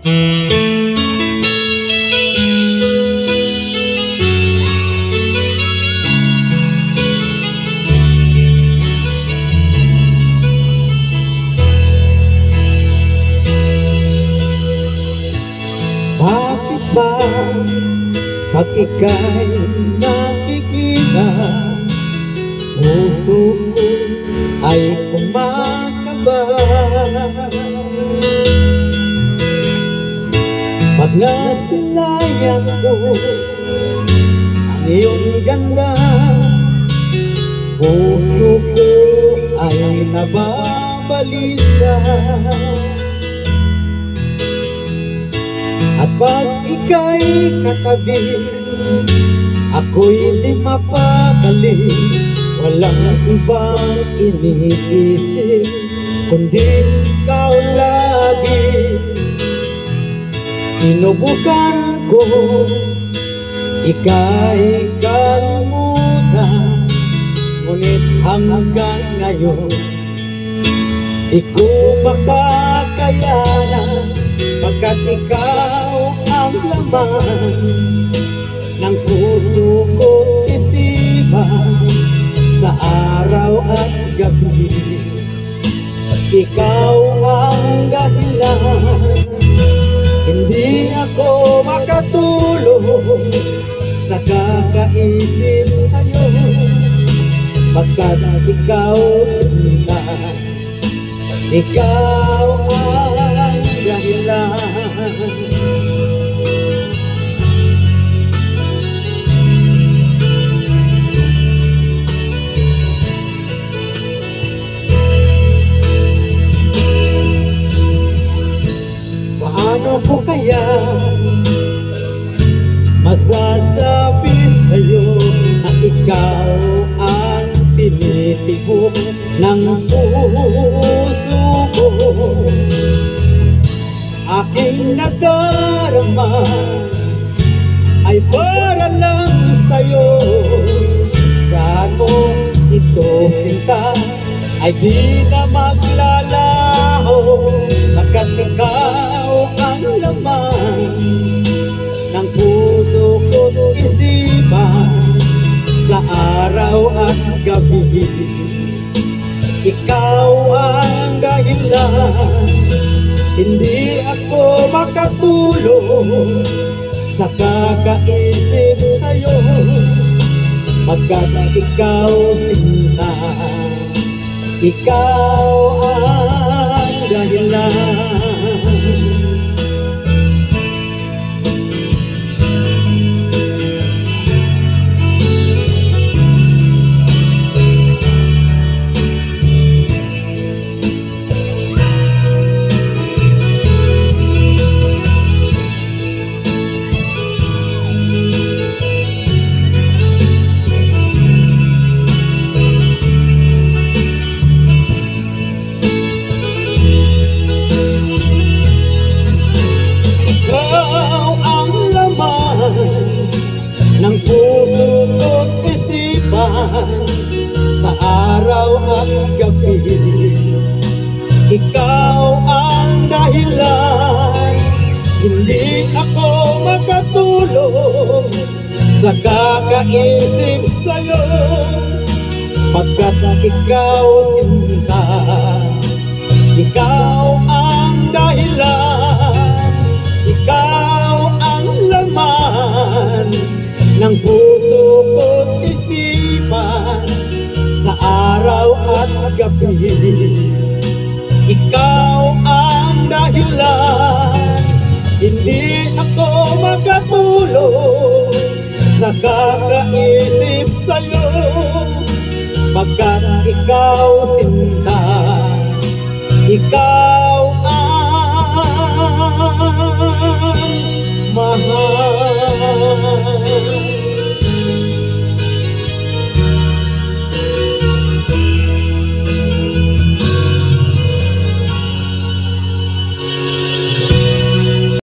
Bakit ba pag ika'y nakikita, puso ko ay kumakaba? Pag nasulayan ko ang iyong ganda, puso ko ay nababalisa. At pag ika'y katabi, ako'y di mapakali. Walang ibang iniisip kundi ikaw lagi. Sinubukan ko ika'y kalimutan, ngunit hanggang ngayon di ko makakayanan, pagkat ikaw ang laman ng puso ko't isipan sa araw at gabi. Ikaw ang dahilan, hindi ako makatulog sa kakaisip sa'yo, pagkat ikaw sinta, ikaw ang dahilan. Paano ko kaya masasabi sa'yo na ikaw ang tinitibok ng puso ko? Aking nadarama ay para lang sa'yo. Saan mo ito sinta ay di na maglalaho, pagkat ikaw ang laman ng puso ko't isipan sa araw at gabi. Ikaw ang dahilan, hindi ako makatulog sa kakaisip sa'yo, pagkat ikaw sinta, ikaw ang dahilan. Ng puso ko't isipan sa araw at gabi. Ikaw ang dahilan, hindi ako makatulog sa kakaisip sa'yo, pagkat ikaw sinta, ikaw ang dahilan, ikaw ang laman ng puso ko't isipan sa araw at gabi. Ikaw ang dahilan, hindi ako makatulog sa kakaisip sa'yo, pagkat ikaw sinta, ikaw